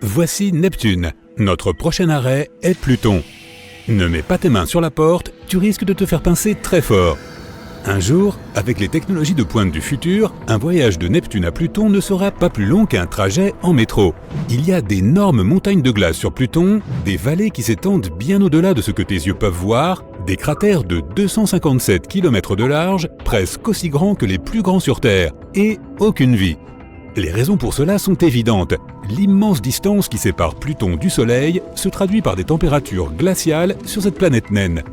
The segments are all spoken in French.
Voici Neptune. Notre prochain arrêt est Pluton. Ne mets pas tes mains sur la porte, tu risques de te faire pincer très fort. Un jour, avec les technologies de pointe du futur, un voyage de Neptune à Pluton ne sera pas plus long qu'un trajet en métro. Il y a d'énormes montagnes de glace sur Pluton, des vallées qui s'étendent bien au-delà de ce que tes yeux peuvent voir, des cratères de 257 km de large, presque aussi grands que les plus grands sur Terre, et aucune vie. Les raisons pour cela sont évidentes. L'immense distance qui sépare Pluton du Soleil se traduit par des températures glaciales sur cette planète naine.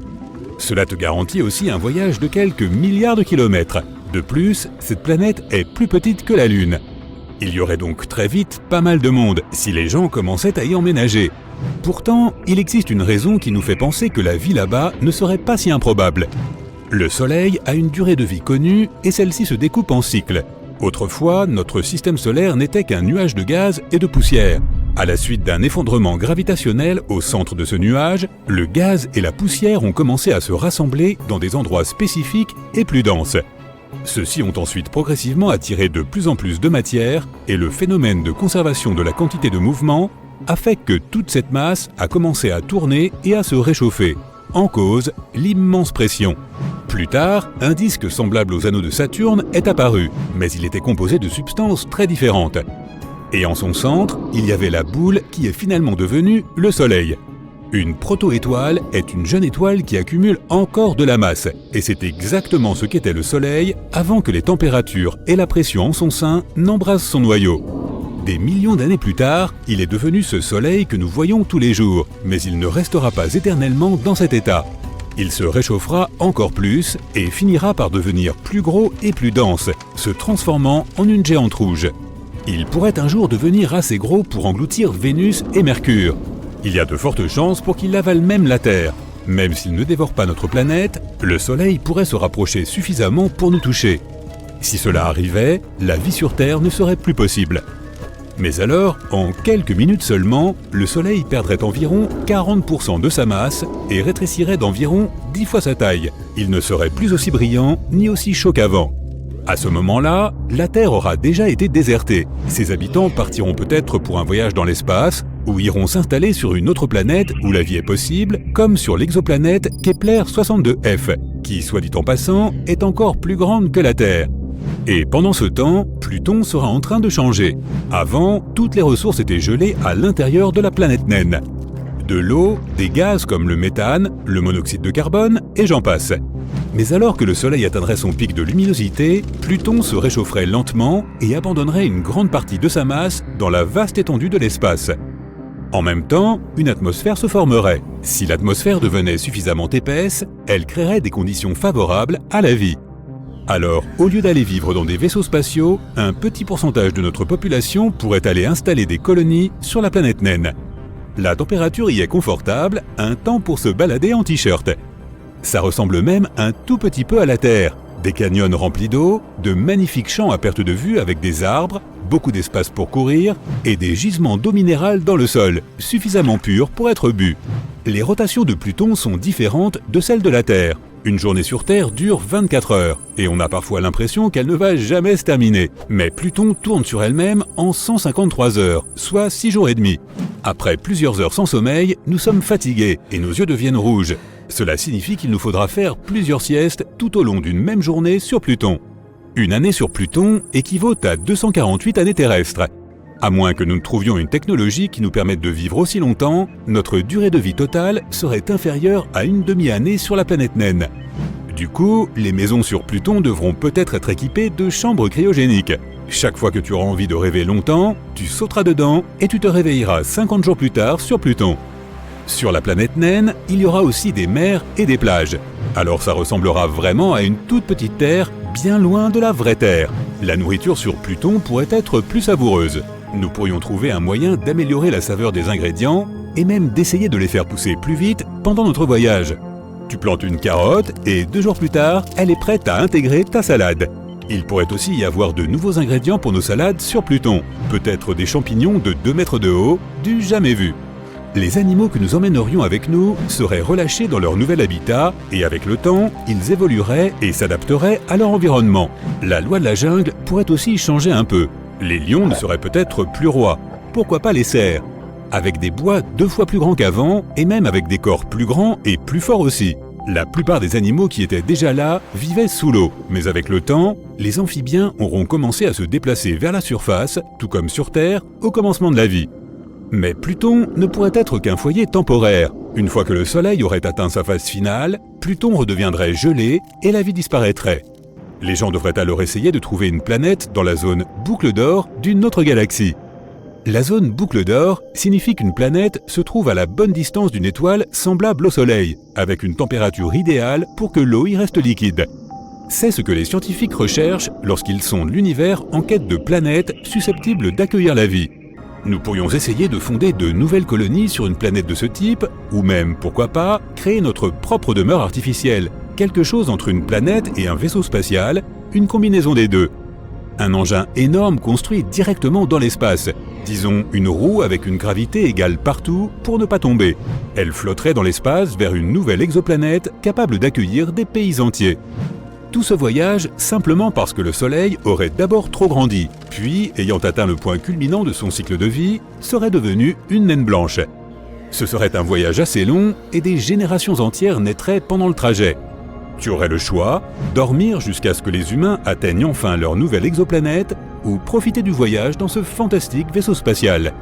Cela te garantit aussi un voyage de quelques milliards de kilomètres. De plus, cette planète est plus petite que la Lune. Il y aurait donc très vite pas mal de monde si les gens commençaient à y emménager. Pourtant, il existe une raison qui nous fait penser que la vie là-bas ne serait pas si improbable. Le Soleil a une durée de vie connue et celle-ci se découpe en cycles. Autrefois, notre système solaire n'était qu'un nuage de gaz et de poussière. À la suite d'un effondrement gravitationnel au centre de ce nuage, le gaz et la poussière ont commencé à se rassembler dans des endroits spécifiques et plus denses. Ceux-ci ont ensuite progressivement attiré de plus en plus de matière et le phénomène de conservation de la quantité de mouvement a fait que toute cette masse a commencé à tourner et à se réchauffer. En cause, l'immense pression. Plus tard, un disque semblable aux anneaux de Saturne est apparu, mais il était composé de substances très différentes. Et en son centre, il y avait la boule qui est finalement devenue le Soleil. Une proto-étoile est une jeune étoile qui accumule encore de la masse, et c'est exactement ce qu'était le Soleil avant que les températures et la pression en son sein n'embrasent son noyau. Des millions d'années plus tard, il est devenu ce Soleil que nous voyons tous les jours, mais il ne restera pas éternellement dans cet état. Il se réchauffera encore plus et finira par devenir plus gros et plus dense, se transformant en une géante rouge. Il pourrait un jour devenir assez gros pour engloutir Vénus et Mercure. Il y a de fortes chances pour qu'il avale même la Terre. Même s'il ne dévore pas notre planète, le Soleil pourrait se rapprocher suffisamment pour nous toucher. Si cela arrivait, la vie sur Terre ne serait plus possible. Mais alors, en quelques minutes seulement, le Soleil perdrait environ 40% de sa masse et rétrécirait d'environ 10 fois sa taille. Il ne serait plus aussi brillant ni aussi chaud qu'avant. À ce moment-là, la Terre aura déjà été désertée. Ses habitants partiront peut-être pour un voyage dans l'espace ou iront s'installer sur une autre planète où la vie est possible, comme sur l'exoplanète Kepler 62f, qui, soit dit en passant, est encore plus grande que la Terre. Et pendant ce temps, Pluton sera en train de changer. Avant, toutes les ressources étaient gelées à l'intérieur de la planète naine. De l'eau, des gaz comme le méthane, le monoxyde de carbone, et j'en passe. Mais alors que le Soleil atteindrait son pic de luminosité, Pluton se réchaufferait lentement et abandonnerait une grande partie de sa masse dans la vaste étendue de l'espace. En même temps, une atmosphère se formerait. Si l'atmosphère devenait suffisamment épaisse, elle créerait des conditions favorables à la vie. Alors, au lieu d'aller vivre dans des vaisseaux spatiaux, un petit pourcentage de notre population pourrait aller installer des colonies sur la planète naine. La température y est confortable, un temps pour se balader en t-shirt. Ça ressemble même un tout petit peu à la Terre. Des canyons remplis d'eau, de magnifiques champs à perte de vue avec des arbres, beaucoup d'espace pour courir et des gisements d'eau minérale dans le sol, suffisamment purs pour être bu. Les rotations de Pluton sont différentes de celles de la Terre. Une journée sur Terre dure 24 heures, et on a parfois l'impression qu'elle ne va jamais se terminer. Mais Pluton tourne sur elle-même en 153 heures, soit 6 jours et demi. Après plusieurs heures sans sommeil, nous sommes fatigués et nos yeux deviennent rouges. Cela signifie qu'il nous faudra faire plusieurs siestes tout au long d'une même journée sur Pluton. Une année sur Pluton équivaut à 248 années terrestres. À moins que nous ne trouvions une technologie qui nous permette de vivre aussi longtemps, notre durée de vie totale serait inférieure à une demi-année sur la planète naine. Du coup, les maisons sur Pluton devront peut-être être équipées de chambres cryogéniques. Chaque fois que tu auras envie de rêver longtemps, tu sauteras dedans et tu te réveilleras 50 jours plus tard sur Pluton. Sur la planète naine, il y aura aussi des mers et des plages. Alors ça ressemblera vraiment à une toute petite Terre, bien loin de la vraie Terre. La nourriture sur Pluton pourrait être plus savoureuse. Nous pourrions trouver un moyen d'améliorer la saveur des ingrédients et même d'essayer de les faire pousser plus vite pendant notre voyage. Tu plantes une carotte et 2 jours plus tard, elle est prête à intégrer ta salade. Il pourrait aussi y avoir de nouveaux ingrédients pour nos salades sur Pluton. Peut-être des champignons de 2 mètres de haut, du jamais vu. Les animaux que nous emmènerions avec nous seraient relâchés dans leur nouvel habitat et avec le temps, ils évolueraient et s'adapteraient à leur environnement. La loi de la jungle pourrait aussi changer un peu. Les lions ne seraient peut-être plus rois. Pourquoi pas les cerfs? avec des bois 2 fois plus grands qu'avant et même avec des corps plus grands et plus forts aussi. La plupart des animaux qui étaient déjà là vivaient sous l'eau, mais avec le temps, les amphibiens auront commencé à se déplacer vers la surface, tout comme sur Terre, au commencement de la vie. Mais Pluton ne pourrait être qu'un foyer temporaire. Une fois que le Soleil aurait atteint sa phase finale, Pluton redeviendrait gelé et la vie disparaîtrait. Les gens devraient alors essayer de trouver une planète dans la zone boucle d'or d'une autre galaxie. La zone boucle d'or signifie qu'une planète se trouve à la bonne distance d'une étoile semblable au Soleil, avec une température idéale pour que l'eau y reste liquide. C'est ce que les scientifiques recherchent lorsqu'ils sondent l'univers en quête de planètes susceptibles d'accueillir la vie. Nous pourrions essayer de fonder de nouvelles colonies sur une planète de ce type, ou même, pourquoi pas, créer notre propre demeure artificielle, quelque chose entre une planète et un vaisseau spatial, une combinaison des deux. Un engin énorme construit directement dans l'espace. Disons une roue avec une gravité égale partout pour ne pas tomber. Elle flotterait dans l'espace vers une nouvelle exoplanète capable d'accueillir des pays entiers. Tout ce voyage simplement parce que le Soleil aurait d'abord trop grandi, puis, ayant atteint le point culminant de son cycle de vie, serait devenu une naine blanche. Ce serait un voyage assez long et des générations entières naîtraient pendant le trajet. Tu aurais le choix, dormir jusqu'à ce que les humains atteignent enfin leur nouvelle exoplanète ou profiter du voyage dans ce fantastique vaisseau spatial.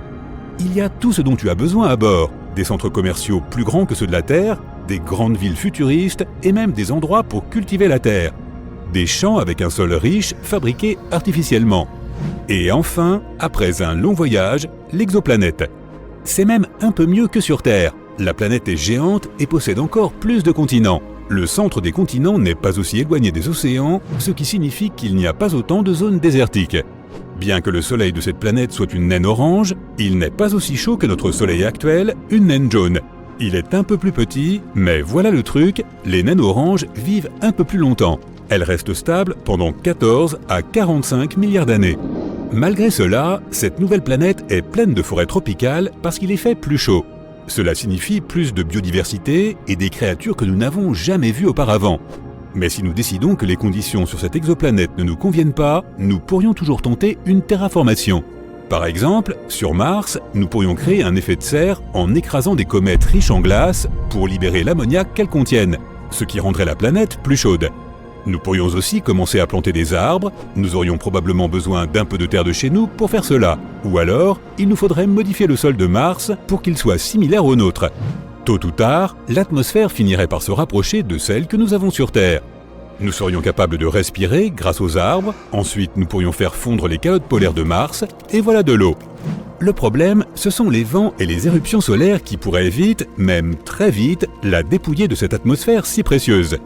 Il y a tout ce dont tu as besoin à bord, des centres commerciaux plus grands que ceux de la Terre, des grandes villes futuristes et même des endroits pour cultiver la Terre. Des champs avec un sol riche fabriqués artificiellement. Et enfin, après un long voyage, l'exoplanète. C'est même un peu mieux que sur Terre. La planète est géante et possède encore plus de continents. Le centre des continents n'est pas aussi éloigné des océans, ce qui signifie qu'il n'y a pas autant de zones désertiques. Bien que le soleil de cette planète soit une naine orange, il n'est pas aussi chaud que notre soleil actuel, une naine jaune. Il est un peu plus petit, mais voilà le truc, les naines oranges vivent un peu plus longtemps. Elles restent stables pendant 14 à 45 milliards d'années. Malgré cela, cette nouvelle planète est pleine de forêts tropicales parce qu'il est fait plus chaud. Cela signifie plus de biodiversité et des créatures que nous n'avons jamais vues auparavant. Mais si nous décidons que les conditions sur cette exoplanète ne nous conviennent pas, nous pourrions toujours tenter une terraformation. Par exemple, sur Mars, nous pourrions créer un effet de serre en écrasant des comètes riches en glace pour libérer l'ammoniac qu'elles contiennent, ce qui rendrait la planète plus chaude. Nous pourrions aussi commencer à planter des arbres, nous aurions probablement besoin d'un peu de terre de chez nous pour faire cela. Ou alors, il nous faudrait modifier le sol de Mars pour qu'il soit similaire au nôtre. Tôt ou tard, l'atmosphère finirait par se rapprocher de celle que nous avons sur Terre. Nous serions capables de respirer grâce aux arbres, ensuite nous pourrions faire fondre les calottes polaires de Mars, et voilà de l'eau. Le problème, ce sont les vents et les éruptions solaires qui pourraient vite, même très vite, la dépouiller de cette atmosphère si précieuse.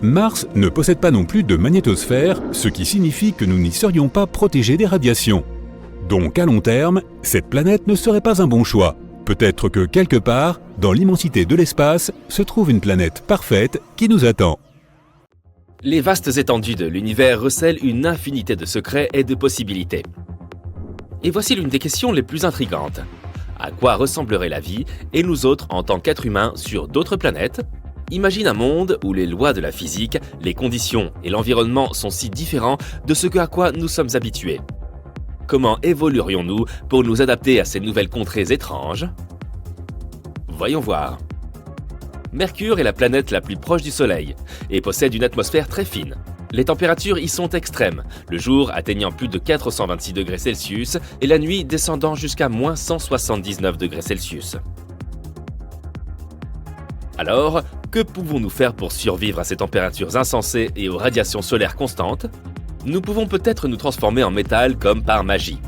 Mars ne possède pas non plus de magnétosphère, ce qui signifie que nous n'y serions pas protégés des radiations. Donc à long terme, cette planète ne serait pas un bon choix. Peut-être que quelque part, dans l'immensité de l'espace, se trouve une planète parfaite qui nous attend. Les vastes étendues de l'univers recèlent une infinité de secrets et de possibilités. Et voici l'une des questions les plus intrigantes. À quoi ressemblerait la vie et nous autres en tant qu'êtres humains sur d'autres planètes ? Imagine un monde où les lois de la physique, les conditions et l'environnement sont si différents de ce à quoi nous sommes habitués. Comment évoluerions-nous pour nous adapter à ces nouvelles contrées étranges ? Voyons voir. Mercure est la planète la plus proche du Soleil et possède une atmosphère très fine. Les températures y sont extrêmes, le jour atteignant plus de 426 degrés Celsius et la nuit descendant jusqu'à moins 179 degrés Celsius. Alors, que pouvons-nous faire pour survivre à ces températures insensées et aux radiations solaires constantes ? Nous pouvons peut-être nous transformer en métal comme par magie.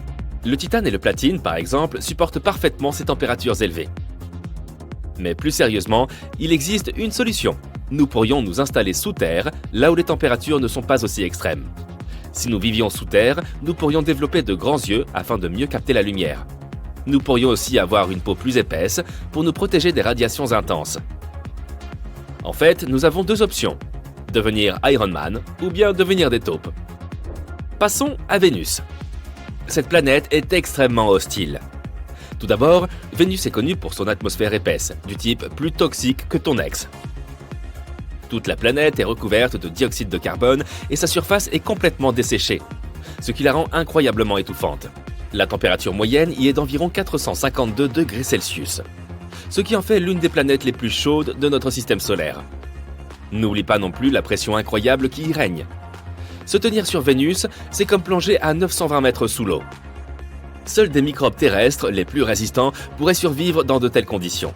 Le titane et le platine, par exemple, supportent parfaitement ces températures élevées. Mais plus sérieusement, il existe une solution. Nous pourrions nous installer sous terre, là où les températures ne sont pas aussi extrêmes. Si nous vivions sous terre, nous pourrions développer de grands yeux afin de mieux capter la lumière. Nous pourrions aussi avoir une peau plus épaisse pour nous protéger des radiations intenses. En fait, nous avons deux options, devenir Iron Man ou bien devenir des taupes. Passons à Vénus. Cette planète est extrêmement hostile. Tout d'abord, Vénus est connue pour son atmosphère épaisse, du type plus toxique que ton ex. Toute la planète est recouverte de dioxyde de carbone et sa surface est complètement desséchée, ce qui la rend incroyablement étouffante. La température moyenne y est d'environ 452 degrés Celsius, ce qui en fait l'une des planètes les plus chaudes de notre système solaire. N'oublie pas non plus la pression incroyable qui y règne. Se tenir sur Vénus, c'est comme plonger à 920 mètres sous l'eau. Seuls des microbes terrestres les plus résistants pourraient survivre dans de telles conditions.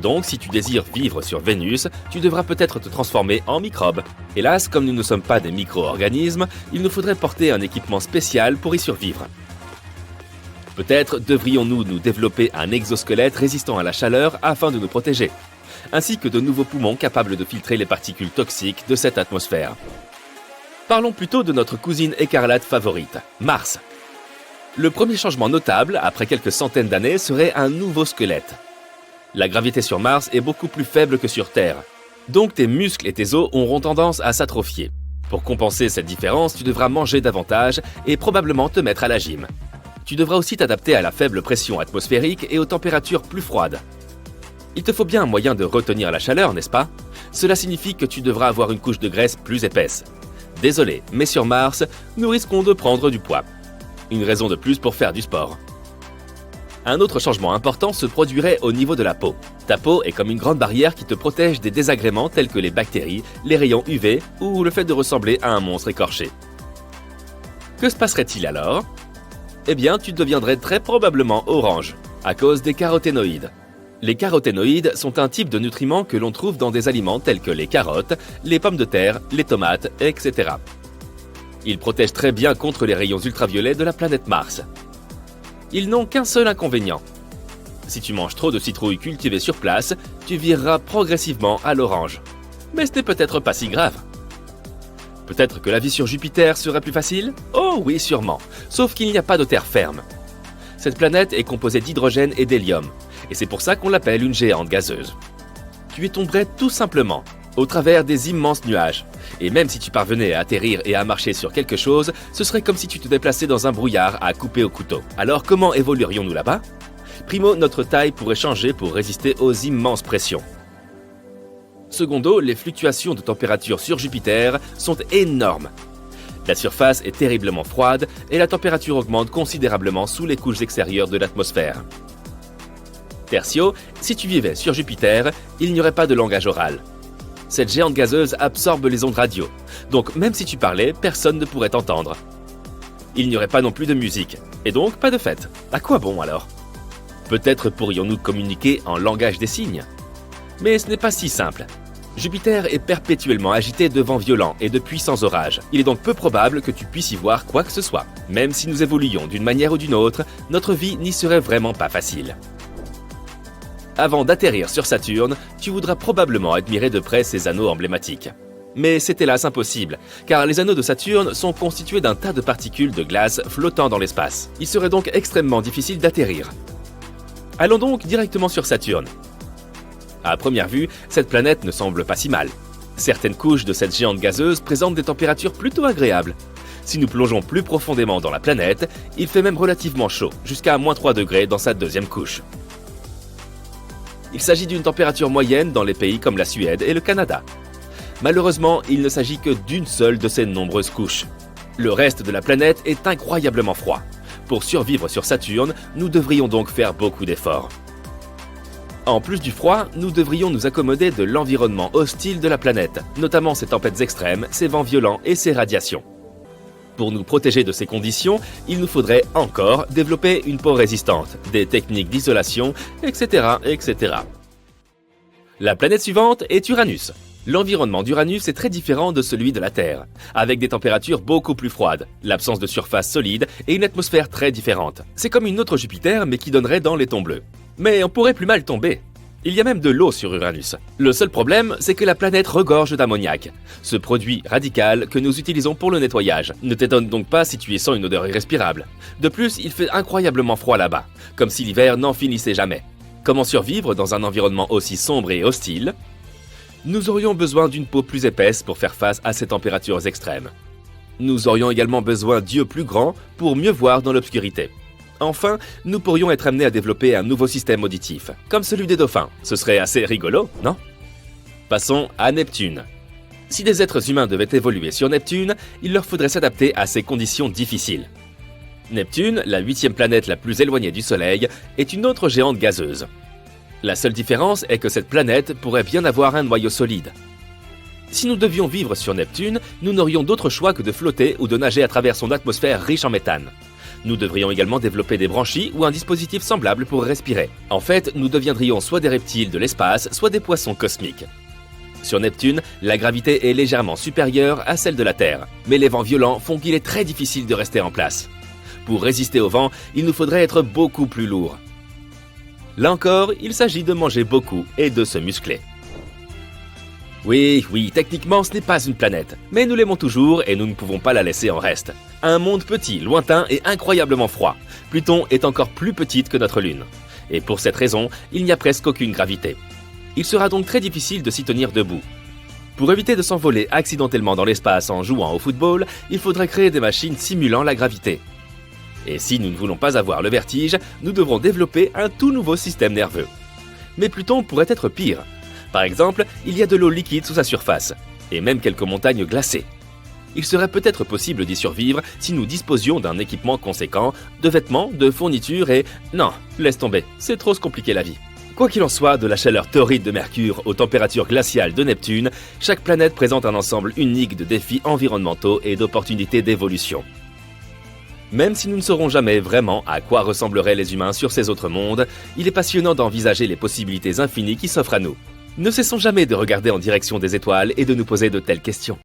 Donc, si tu désires vivre sur Vénus, tu devras peut-être te transformer en microbe. Hélas, comme nous ne sommes pas des micro-organismes, il nous faudrait porter un équipement spécial pour y survivre. Peut-être devrions-nous nous développer un exosquelette résistant à la chaleur afin de nous protéger, ainsi que de nouveaux poumons capables de filtrer les particules toxiques de cette atmosphère. Parlons plutôt de notre cousine écarlate favorite, Mars. Le premier changement notable, après quelques centaines d'années, serait un nouveau squelette. La gravité sur Mars est beaucoup plus faible que sur Terre. Donc tes muscles et tes os auront tendance à s'atrophier. Pour compenser cette différence, tu devras manger davantage et probablement te mettre à la gym. Tu devras aussi t'adapter à la faible pression atmosphérique et aux températures plus froides. Il te faut bien un moyen de retenir la chaleur, n'est-ce pas? Cela signifie que tu devras avoir une couche de graisse plus épaisse. Désolé, mais sur Mars, nous risquons de prendre du poids. Une raison de plus pour faire du sport. Un autre changement important se produirait au niveau de la peau. Ta peau est comme une grande barrière qui te protège des désagréments tels que les bactéries, les rayons UV ou le fait de ressembler à un monstre écorché. Que se passerait-il alors? Eh bien, tu deviendrais très probablement orange, à cause des caroténoïdes. Les caroténoïdes sont un type de nutriments que l'on trouve dans des aliments tels que les carottes, les pommes de terre, les tomates, etc. Ils protègent très bien contre les rayons ultraviolets de la planète Mars. Ils n'ont qu'un seul inconvénient. Si tu manges trop de citrouilles cultivées sur place, tu vireras progressivement à l'orange. Mais ce n'est peut-être pas si grave. Peut-être que la vie sur Jupiter serait plus facile? Oh oui, sûrement. Sauf qu'il n'y a pas de terre ferme. Cette planète est composée d'hydrogène et d'hélium, et c'est pour ça qu'on l'appelle une géante gazeuse. Tu y tomberais tout simplement, au travers des immenses nuages. Et même si tu parvenais à atterrir et à marcher sur quelque chose, ce serait comme si tu te déplaçais dans un brouillard à couper au couteau. Alors comment évoluerions-nous là-bas? Primo, notre taille pourrait changer pour résister aux immenses pressions. Secondo, les fluctuations de température sur Jupiter sont énormes. La surface est terriblement froide et la température augmente considérablement sous les couches extérieures de l'atmosphère. Tertio, si tu vivais sur Jupiter, il n'y aurait pas de langage oral. Cette géante gazeuse absorbe les ondes radio, donc même si tu parlais, personne ne pourrait t'entendre. Il n'y aurait pas non plus de musique, et donc pas de fête. À quoi bon alors? Peut-être pourrions-nous communiquer en langage des signes? Mais ce n'est pas si simple. Jupiter est perpétuellement agité de vents violents et de puissants orages. Il est donc peu probable que tu puisses y voir quoi que ce soit. Même si nous évoluions d'une manière ou d'une autre, notre vie n'y serait vraiment pas facile. Avant d'atterrir sur Saturne, tu voudras probablement admirer de près ses anneaux emblématiques. Mais c'est hélas impossible, car les anneaux de Saturne sont constitués d'un tas de particules de glace flottant dans l'espace. Il serait donc extrêmement difficile d'atterrir. Allons donc directement sur Saturne. À première vue, cette planète ne semble pas si mal. Certaines couches de cette géante gazeuse présentent des températures plutôt agréables. Si nous plongeons plus profondément dans la planète, il fait même relativement chaud, jusqu'à -3 degrés dans sa deuxième couche. Il s'agit d'une température moyenne dans les pays comme la Suède et le Canada. Malheureusement, il ne s'agit que d'une seule de ces nombreuses couches. Le reste de la planète est incroyablement froid. Pour survivre sur Saturne, nous devrions donc faire beaucoup d'efforts. En plus du froid, nous devrions nous accommoder de l'environnement hostile de la planète, notamment ses tempêtes extrêmes, ses vents violents et ses radiations. Pour nous protéger de ces conditions, il nous faudrait encore développer une peau résistante, des techniques d'isolation, etc., etc. La planète suivante est Uranus. L'environnement d'Uranus est très différent de celui de la Terre, avec des températures beaucoup plus froides, l'absence de surface solide et une atmosphère très différente. C'est comme une autre Jupiter, mais qui donnerait dans les tons bleus. Mais on pourrait plus mal tomber. Il y a même de l'eau sur Uranus. Le seul problème, c'est que la planète regorge d'ammoniac, ce produit radical que nous utilisons pour le nettoyage. Ne t'étonne donc pas si tu y sens une odeur irrespirable. De plus, il fait incroyablement froid là-bas, comme si l'hiver n'en finissait jamais. Comment survivre dans un environnement aussi sombre et hostile? Nous aurions besoin d'une peau plus épaisse pour faire face à ces températures extrêmes. Nous aurions également besoin d'yeux plus grands pour mieux voir dans l'obscurité. Enfin, nous pourrions être amenés à développer un nouveau système auditif, comme celui des dauphins. Ce serait assez rigolo, non? Passons à Neptune. Si des êtres humains devaient évoluer sur Neptune, il leur faudrait s'adapter à ces conditions difficiles. Neptune, la 8e planète la plus éloignée du Soleil, est une autre géante gazeuse. La seule différence est que cette planète pourrait bien avoir un noyau solide. Si nous devions vivre sur Neptune, nous n'aurions d'autre choix que de flotter ou de nager à travers son atmosphère riche en méthane. Nous devrions également développer des branchies ou un dispositif semblable pour respirer. En fait, nous deviendrions soit des reptiles de l'espace, soit des poissons cosmiques. Sur Neptune, la gravité est légèrement supérieure à celle de la Terre, mais les vents violents font qu'il est très difficile de rester en place. Pour résister au vent, il nous faudrait être beaucoup plus lourd. Là encore, il s'agit de manger beaucoup et de se muscler. Oui, techniquement ce n'est pas une planète, mais nous l'aimons toujours et nous ne pouvons pas la laisser en reste. Un monde petit, lointain et incroyablement froid. Pluton est encore plus petite que notre Lune. Et pour cette raison, il n'y a presque aucune gravité. Il sera donc très difficile de s'y tenir debout. Pour éviter de s'envoler accidentellement dans l'espace en jouant au football, il faudrait créer des machines simulant la gravité. Et si nous ne voulons pas avoir le vertige, nous devrons développer un tout nouveau système nerveux. Mais Pluton pourrait être pire. Par exemple, il y a de l'eau liquide sous sa surface, et même quelques montagnes glacées. Il serait peut-être possible d'y survivre si nous disposions d'un équipement conséquent, de vêtements, de fournitures et... Non, laisse tomber, c'est trop se compliquer la vie. Quoi qu'il en soit, de la chaleur torride de Mercure aux températures glaciales de Neptune, chaque planète présente un ensemble unique de défis environnementaux et d'opportunités d'évolution. Même si nous ne saurons jamais vraiment à quoi ressembleraient les humains sur ces autres mondes, il est passionnant d'envisager les possibilités infinies qui s'offrent à nous. Ne cessons jamais de regarder en direction des étoiles et de nous poser de telles questions.